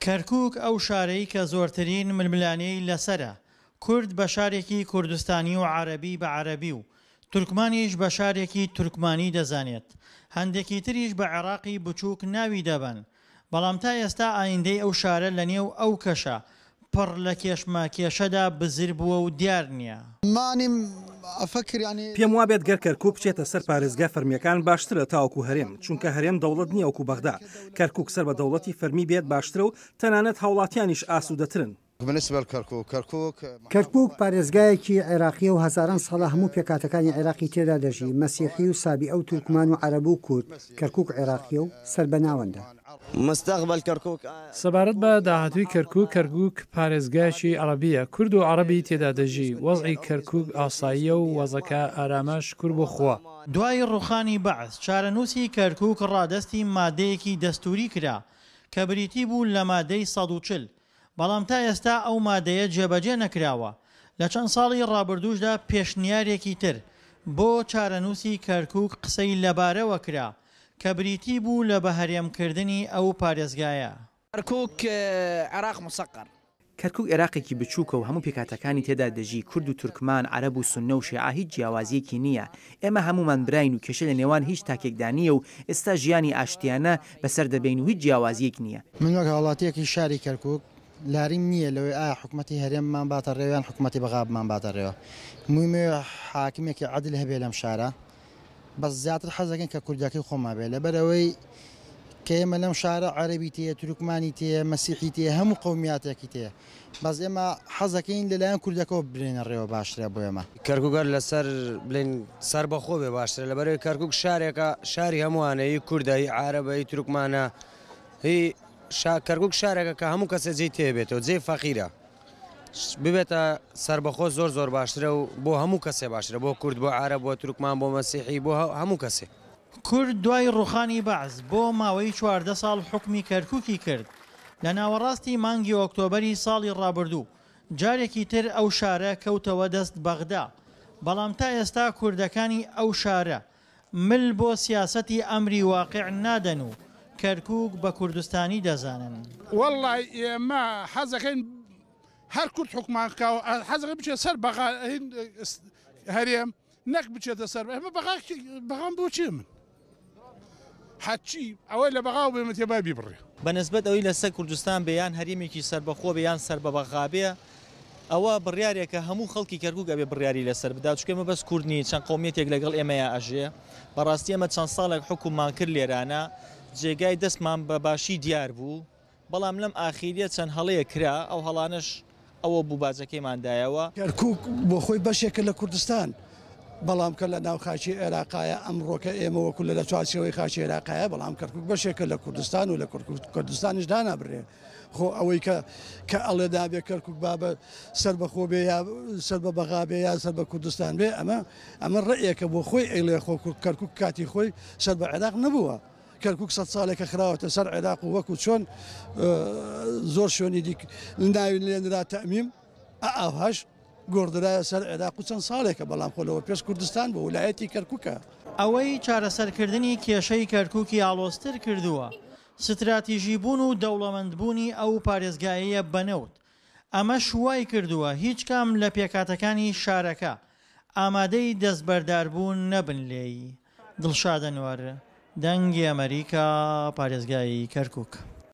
کەرکووک ئەو شارەی کە زۆرترین ململانەی لەسرە. کورد بە شارێکی کوردستانی و عەرەبی بە عەرەبی و تورکمانیش بە شارێکی تورکمانی دەزانێت. هەندێکی تریش بە عێراقی بچووک ناوی دەبن. بەڵام تا ئێستا ئایندەی ئەو شارە لە نێو ئەو کەشە پڕ لە کێشمە کێشەدا بزر بووە و دیار نییە. پێم وابێت گەر کەرکووک بچێتە سەر پارێزگا فەرمیەکان باشترە تاوەکو هەرێم، چونکە هەرێم دەوڵەت نییە وەکو بەغدا. کەرکووک سەر بە دەوڵەتی فەرمی بێت باشترە و تەنانەت هاوڵاتیانیش ئاسوودەترن. کەرکووک پارێزگایەکی عێراقیە و هەزاران ساڵە هەموو پێکاتەکانی عێراقی تێدا دەژی، مەسیحی و سابی ئەو تورکمان و عەرەب و کورد. کەرکووک عێراقیە و سەر بە ناوەندە. مستقبل کەرکووک سەبارەت بە داهاتووی کەرکووک پارێزگایکی عەرەبیە، کورد و عەرەبی تێدا دەژی. وەزعی کەرکووک ئاساییە و وەزەکە ئارامەش کورد بۆ خوا. دوای ڕوخانی بەعس چارەنووسی کەرکووک ڕادەستی مادەیەکی دەستوری کرا کە بریتی بوو لە مادەی 140. بەڵام تا ئێستا ئەو مادەیە جێبەجێ نەکراوە. لە چەند ساڵی ڕابردووشدا پێشنیارێکی تر بۆ چارەنووسی کەرکووک قسەی لەبارەوە کرا کە بریتی بوو لە بەهەرێمکردنی ئەو پارێزگایە. کەرکووک عێراق مسەقەر. کەرکووک عێراقێکی بچووکە و هەموو پێکاتەکانی تێدا دەژی. کورد و تورکمان، عەرەب و سوننە و شیعە هیچ جیاوازیەکی نییە. ئێمە هەمومان براین و کێشە لە نێوان هیچ تاکێکدانیە و ئێستا ژیانی ئاشتیانە بەسەر دەبین و هیچ جیاوازیەک نییە. من وەک هاوڵاتیەکی شاری کەرکووک لاریم نییە لەوەی ئایا حکوومەتی هەرێممان باتە ڕێویان حکوومەتی بەغابمان باتە ڕێوە. مویمێ حاکمێکی عەدل هەبێ لەم شارە، بەس زیاتر حەزەکەن کە کوردەکەی خۆمان بێ لەبەرەوەی کە ئێمە لەم شارە عەرەبی تێیە، تورکمانی تێیە، مەسیحی تێیە، هەموو قەومیاتێکی تێیە. بەس ئێمە حەزەکەین لەلایەن کوردەکەەوە برێنە ڕێوە باشترە بۆ ئێمە. کەرکووکەر لەسەر بڵین سەر بەخۆ بێ باشترە لەبەرەوەی کەرکووک شارێکە شاری هەمووانەیە، کوردایی، عەرەبی، تورکمانە. هی کەرکووک شارێکە کە هەموو کەسە جێی تێبێتەوە، جێی فەقیرە. ببێتە سربەخۆ زۆر باشترە و بۆ هەموو کەسێ باشترە، بۆ کورد، بۆ عەرەب، بۆ تورکمان، بۆ مەسیحی، بۆ هەموو کەسێ. کورد دوای ڕوخانی بەعس بۆ ماوەی 14 ساڵ حکمی کەرکووکی کرد. لە ناوەڕاستی مانگی ئۆکتۆبەری ساڵی ڕابردوو جارێکی تر ئەو شارە کەوتەوە دەست بەغدا. بەڵام تا ئێستا کوردەکانی ئەو شارە مل بۆ سیاسەتی ئەمری واقع نادەن و کەرکووک بە کوردستانی دەزانن. وەڵڵای ئێمە حەزەکەین هەر کورد حکومانکاوە، حەزەکەی بچێت سەر هەرێم نەک بچێتە سەر ئێمە بەغام بۆچی من حەچی ئەوەی لە بەغاو بێمە تێبای بیبڕێ. بەنسبەت ئەوەی لەسەر کوردستان بێیان هەرێمێکی سەربەخۆ بێیان سەر بە بەغابێ، ئەوە بڕیارێکە هەموو خەڵکی کەرکووک ئەبێ بڕیاری لەسەر بدا، چونکە ئێمە بەس کوردنی چەند قەومیەتێک لەگەڵ ئێمەیە ئەژێ. بەڕاستی ئەمە چەند ساڵێک حکوممان کرد لێرانە، جێگای دەستمان بە باشی دیار بوو. بەڵام لەم ئاخیریە چەند هەڵەیە کرا، ئەو هەڵانش ئەوە بوو باجەکەیماندایەوە. کەرکووک بۆ خۆی بەشێکە لە کوردستان، بەڵام کە لە ناو خاچی عێراقایە ئەمڕۆکە ئێمە وەکو لە چوارچێوەی خاچی عێراقایە، بەڵام کەرکووک بەشێکە لە کوردستان و لە کوردستانیش دانابڕێ. خۆ ئەوەی کە ئەڵێ دابێ کەرکووک بابە سەر بەخۆ بێ یا سەر بە بەغا بێ یا سەر بە کوردستان بێ، ئەمە ڕێیەکە بۆ خۆی ئەیڵێ خۆ کەرکووک کاتی خۆی سەر بە عێراق نەبووە. کەرکووک 100 ساڵێکە خراوەتە سەر عێراق و وەکو چۆن زۆر شوێنی ناوی لێنرا تەمیم ئاهاش گۆڕدرایە سەر عێراق و چەند ساڵێکە، بەڵام خۆلەوە پێش کوردستان بۆ ویلایەتی کەرکووکە. ئەوەی چارەسەرکردنی کێشەی کەرکووکی ئاڵۆزتر کردووە ستراتیژی بوون و دەوڵەمەندبوونی ئەو پارێزگاییە بەنەوت. ئەمە شوای کردووە هیچ کام لە پێکاتەکانی شارەکە ئامادەی دەستبەرداربوون نەبن لێی. دڵشاد ئەنوەر، دەنگی ئەمریکا، پارێزگای کەرکووک.